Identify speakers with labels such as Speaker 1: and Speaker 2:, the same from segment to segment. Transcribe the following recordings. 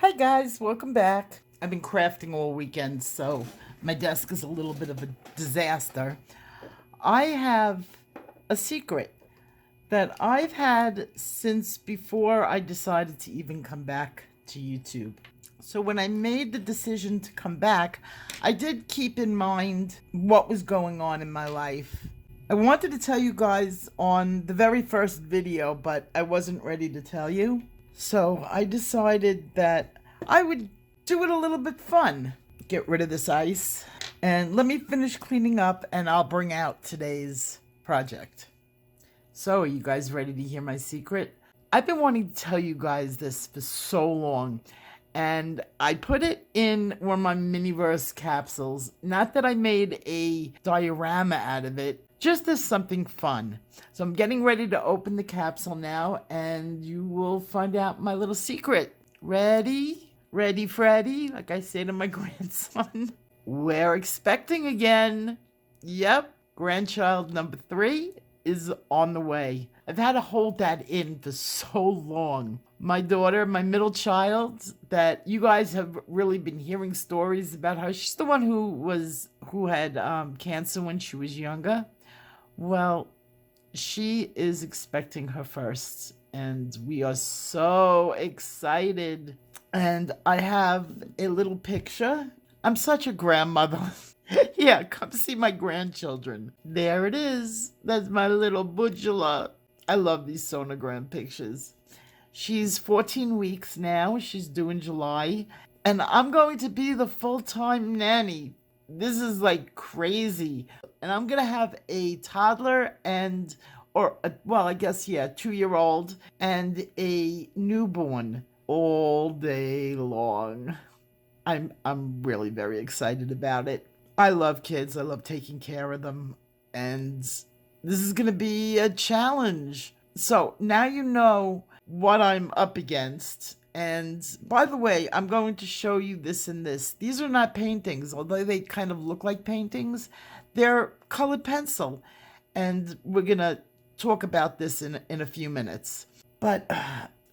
Speaker 1: Hi guys, welcome back. I've been crafting all weekend, so my desk is a little bit of a disaster. I have a secret that I've had since before I decided to even come back to YouTube. So when I made the decision to come back, I did keep in mind what was going on in my life. I wanted to tell you guys on the very first video, but I wasn't ready to tell you. So I decided that I would do it a little bit fun. Get rid of this ice and let me finish cleaning up and I'll bring out today's project. So are you guys ready to hear my secret? I've been wanting to tell you guys this for so long, and I put it in one of my Miniverse capsules. Not that I made a diorama out of it, just as something fun. So I'm getting ready to open the capsule now, and you will find out my little secret. Ready? Ready, Freddy? Like I say to my grandson. We're expecting again. Yep, grandchild number 3 is on the way. I've had to hold that in for so long. My daughter, my middle child, that you guys have really been hearing stories about her. She's the one who had cancer when she was younger. Well, she is expecting her first, and we are so excited. And I have a little picture. I'm such a grandmother. Yeah, come see my grandchildren. There it is. That's my little Budula. I love these sonogram pictures. She's 14 weeks now. She's due in July. And I'm going to be the full-time nanny. This is like crazy. And I'm going to have a toddler and, I guess, yeah, 2-year-old and a newborn all day long. I'm really very excited about it. I love kids. I love taking care of them. And this is going to be a challenge. So now you know what I'm up against. And by the way, I'm going to show you this and this. These are not paintings, although they kind of look like paintings. They're colored pencil. And we're going to talk about this in a few minutes. But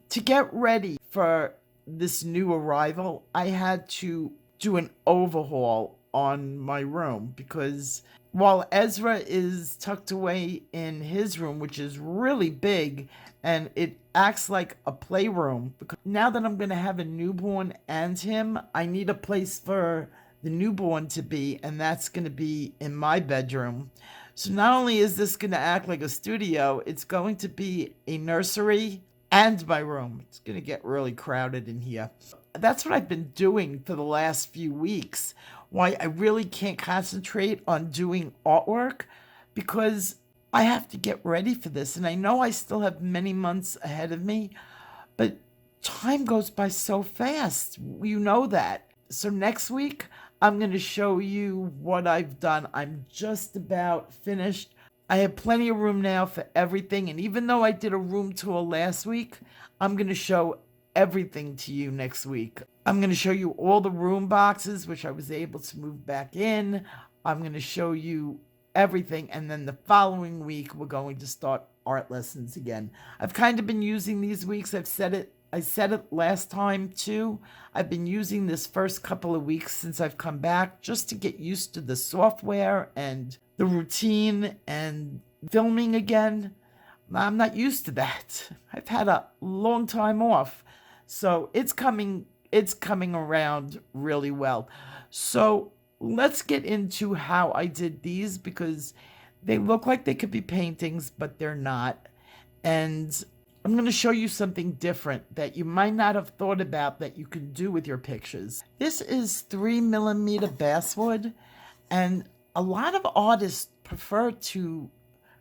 Speaker 1: to get ready for this new arrival, I had to do an overhaul on my room, because while Ezra is tucked away in his room, which is really big and it acts like a playroom, because now that I'm going to have a newborn and him, I need a place for the newborn to be, and that's going to be in my bedroom. So not only is this going to act like a studio, it's going to be a nursery and my room. It's going to get really crowded in here. That's what I've been doing for the last few weeks. Why I really can't concentrate on doing artwork, because I have to get ready for this. And I know I still have many months ahead of me, but time goes by so fast. You know that. So next week, I'm going to show you what I've done. I'm just about finished. I have plenty of room now for everything. And even though I did a room tour last week, I'm going to show everything to you next week. I'm going to show you all the room boxes, which I was able to move back in. I'm going to show you everything. And then the following week, we're going to start art lessons again. I've kind of been using these weeks. I said it last time too. I've been using this first couple of weeks since I've come back just to get used to the software and the routine and filming again. I'm not used to that. I've had a long time off. So it's coming around really well. So let's get into how I did these, because they look like they could be paintings, but they're not. And I'm going to show you something different that you might not have thought about that you can do with your pictures. This is 3mm basswood, and a lot of artists prefer to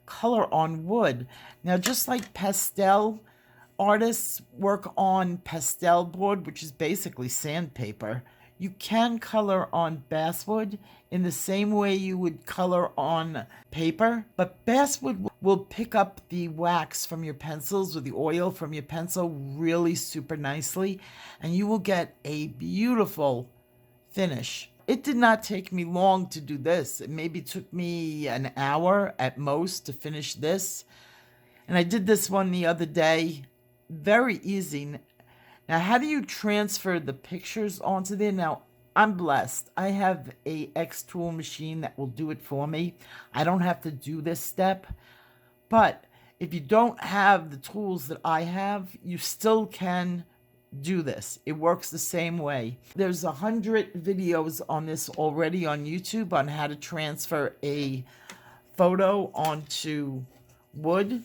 Speaker 1: color on wood. Now, just like pastel artists work on pastel board, which is basically sandpaper, you can color on basswood in the same way you would color on paper, but basswood will pick up the wax from your pencils or the oil from your pencil really super nicely, and you will get a beautiful finish. It did not take me long to do this. It maybe took me an hour at most to finish this. And I did this one the other day. Very easy. Now, how do you transfer the pictures onto there? Now, I'm blessed. I have a X tool machine that will do it for me. I don't have to do this step. But if you don't have the tools that I have, you still can do this. It works the same way. There's 100 videos on this already on YouTube on how to transfer a photo onto wood.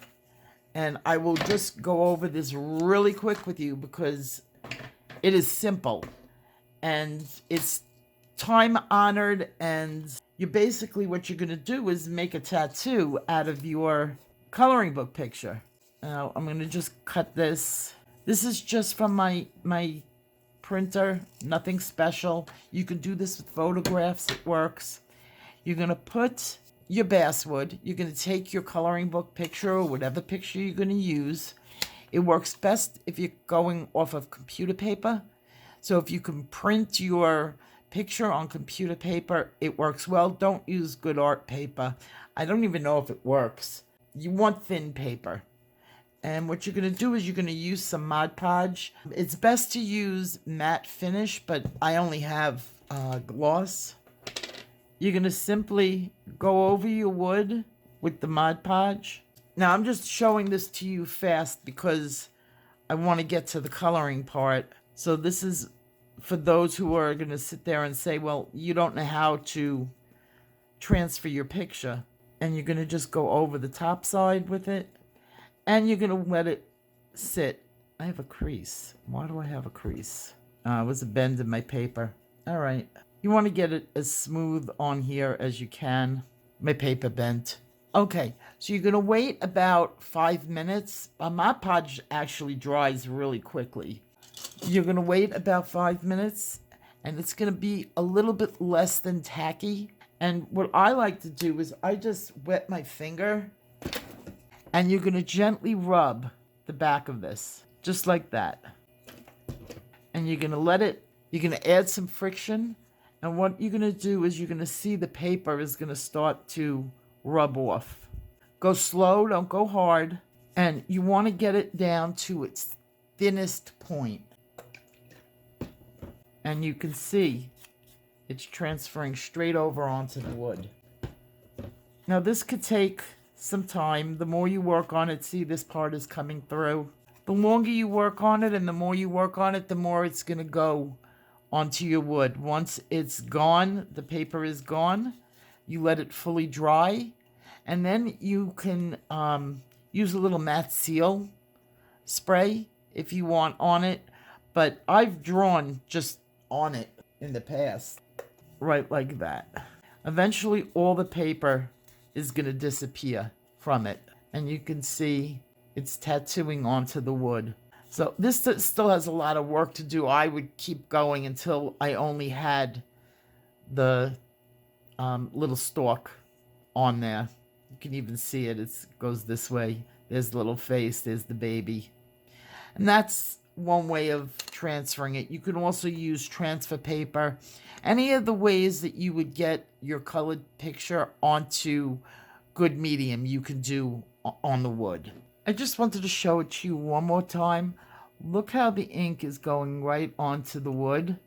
Speaker 1: And I will just go over this really quick with you because it is simple and it's time honored, and you basically, what you're going to do is make a tattoo out of your coloring book picture. Now I'm going to just cut this. This is just from my printer, nothing special. You can do this with photographs, it works. You're going to put your basswood. You're going to take your coloring book picture or whatever picture you're going to use. It works best if you're going off of computer paper. So if you can print your picture on computer paper, it works well. Don't use good art paper. I don't even know if it works. You want thin paper. And what you're going to do is you're going to use some Mod Podge. It's best to use matte finish, but I only have gloss. You're going to simply go over your wood with the Mod Podge. Now, I'm just showing this to you fast because I want to get to the coloring part. So this is for those who are going to sit there and say, well, you don't know how to transfer your picture. And you're going to just go over the top side with it. And you're going to let it sit. I have a crease. Why do I have a crease? It was a bend in my paper. All right. You want to get it as smooth on here as you can. My paper bent. Okay, so you're going to wait about 5 minutes. Mod Podge actually dries really quickly. You're going to wait about 5 minutes, and it's going to be a little bit less than tacky. And what I like to do is I just wet my finger, and you're going to gently rub the back of this, just like that. And you're going to let it, you're going to add some friction. And what you're going to do is you're going to see the paper is going to start to rub off. Go slow, don't go hard. And you want to get it down to its thinnest point. And you can see it's transferring straight over onto the wood. Now this could take some time. The more you work on it, see this part is coming through. The longer you work on it and the more you work on it, the more it's going to go onto your wood. Once it's gone, the paper is gone, you let it fully dry, and then you can use a little matte seal spray if you want on it, but I've drawn just on it in the past, right like that. Eventually all the paper is going to disappear from it, and you can see it's tattooing onto the wood. So this still has a lot of work to do. I would keep going until I only had the little stalk on there. You can even see it. It goes this way. There's the little face. There's the baby. And that's one way of transferring it. You can also use transfer paper. Any of the ways that you would get your colored picture onto good medium, you can do on the wood. I just wanted to show it to you one more time. Look how the ink is going right onto the wood.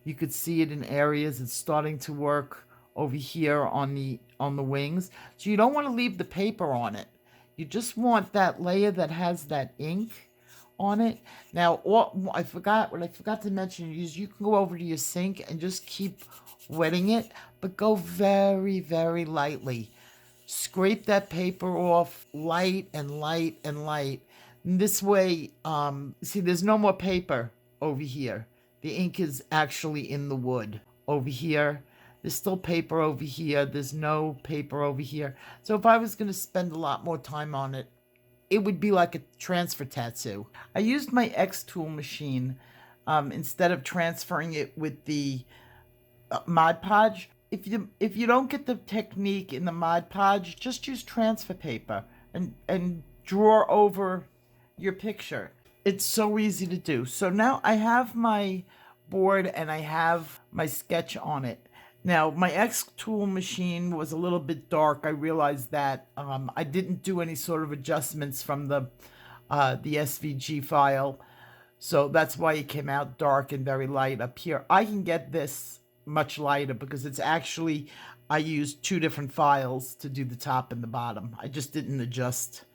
Speaker 1: You could see it in areas. It's starting to work over here on the wings. So you don't want to leave the paper on it. You just want that layer that has that ink on it. Now, what I forgot to mention is you can go over to your sink and just keep wetting it, but go very, very lightly. Scrape that paper off light and light and light. And this way, see, there's no more paper over here. The ink is actually in the wood. Over here, there's still paper over here. There's no paper over here. So if I was going to spend a lot more time on it, it would be like a transfer tattoo. I used my X tool machine instead of transferring it with the Mod Podge. If you don't get the technique in the Mod Podge, just use transfer paper and draw over your picture. It's so easy to do. So now I have my board and I have my sketch on it. Now my X tool machine was a little bit dark. I realized that I didn't do any sort of adjustments from the SVG file. So that's why it came out dark and very light up here. I can get this much lighter because it's actually, I used two different files to do the top and the bottom. I just didn't adjust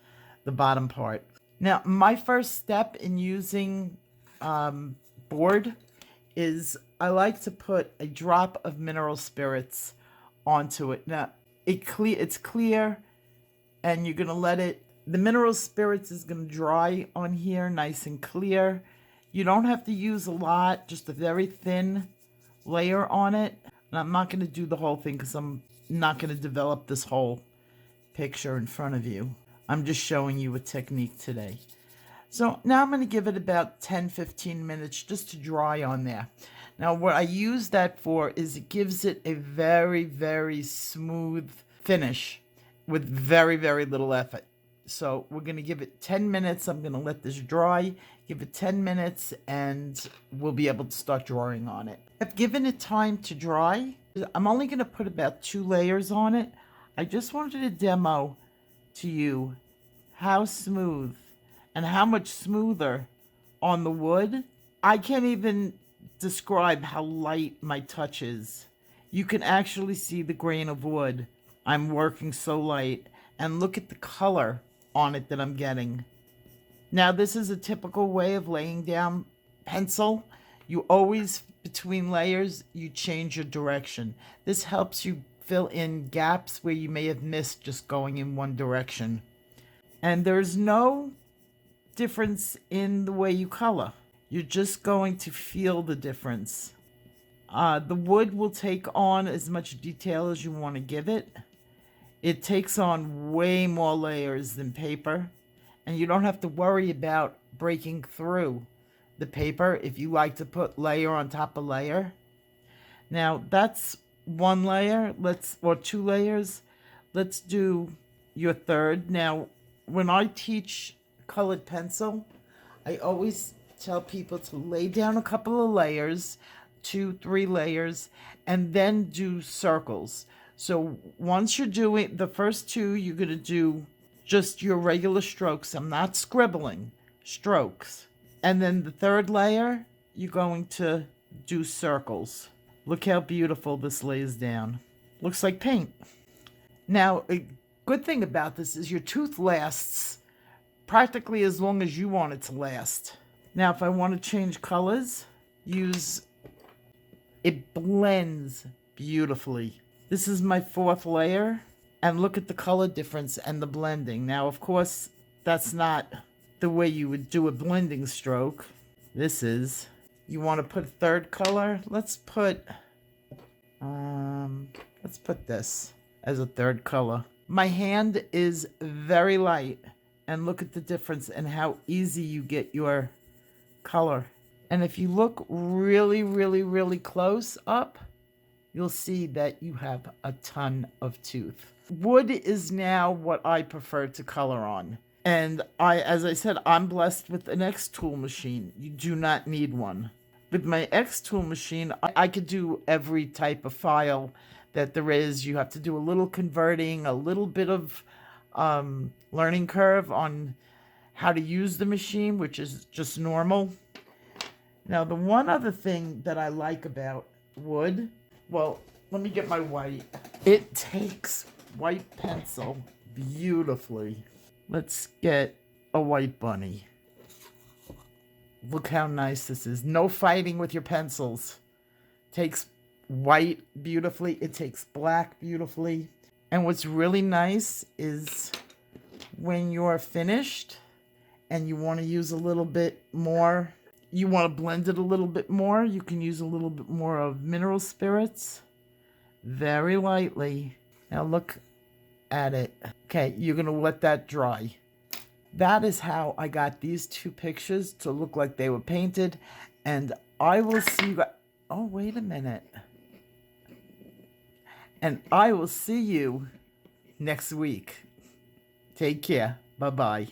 Speaker 1: the bottom part. Now, my first step in using board is I like to put a drop of mineral spirits onto it. Now, it's clear, and you're going to let it, the mineral spirits is going to dry on here nice and clear. You don't have to use a lot, just a very thin layer on it. And I'm not going to do the whole thing because I'm not going to develop this whole picture in front of you. I'm just showing you a technique today. So now I'm going to give it about 10-15 minutes just to dry on there. Now what I use that for is it gives it a very, very smooth finish with very, very little effort. So we're going to give it 10 minutes. I'm going to let this dry, give it 10 minutes, and we'll be able to start drawing on it. I've given it time to dry. I'm only going to put about 2 layers on it. I just wanted to demo to you how smooth and how much smoother on the wood. I can't even describe how light my touch is. You can actually see the grain of wood. I'm working so light, and look at the color on it that I'm getting. Now this is a typical way of laying down pencil. You always, between layers, you change your direction. This helps you fill in gaps where you may have missed just going in one direction. And there's no difference in the way you color. You're just going to feel the difference. The wood will take on as much detail as you want to give it. It takes on way more layers than paper, and you don't have to worry about breaking through the paper if you like to put layer on top of layer. Now that's one layer, or 2 layers. Let's do your third. Now, when I teach colored pencil, I always tell people to lay down a couple of layers, 2-3 layers, and then do circles. So once you're doing the first 2, you're going to do just your regular strokes. I'm not scribbling, strokes. And then the 3rd layer, you're going to do circles. Look how beautiful this lays down. Looks like paint. Now, a good thing about this is your tooth lasts practically as long as you want it to last. Now, if I want to change colors, it blends beautifully. This is my 4th layer, and look at the color difference and the blending. Now, of course, that's not the way you would do a blending stroke. This is, you want to put 3rd color. Let's put this as a 3rd color. My hand is very light, and look at the difference and how easy you get your color. And if you look really, really, really close up, you'll see that you have a ton of tooth. Wood is now what I prefer to color on. And as I said, I'm blessed with an X-Tool machine. You do not need one. With my X-Tool machine, I could do every type of file that there is. You have to do a little converting, a little bit of learning curve on how to use the machine, which is just normal. Now, the one other thing that I like about wood, well, let me get my white. It takes white pencil beautifully. Let's get a white bunny. Look how nice this is. No fighting with your pencils. Takes white beautifully. It takes black beautifully. And what's really nice is when you're finished and you want to use a little bit more, you want to blend it a little bit more, you can use a little bit more of mineral spirits very lightly. Now look at it. Okay, you're going to let that dry. That is how I got these 2 pictures to look like they were painted. And I will see you. Oh, wait a minute. And I will see you next week. Take care. Bye-bye.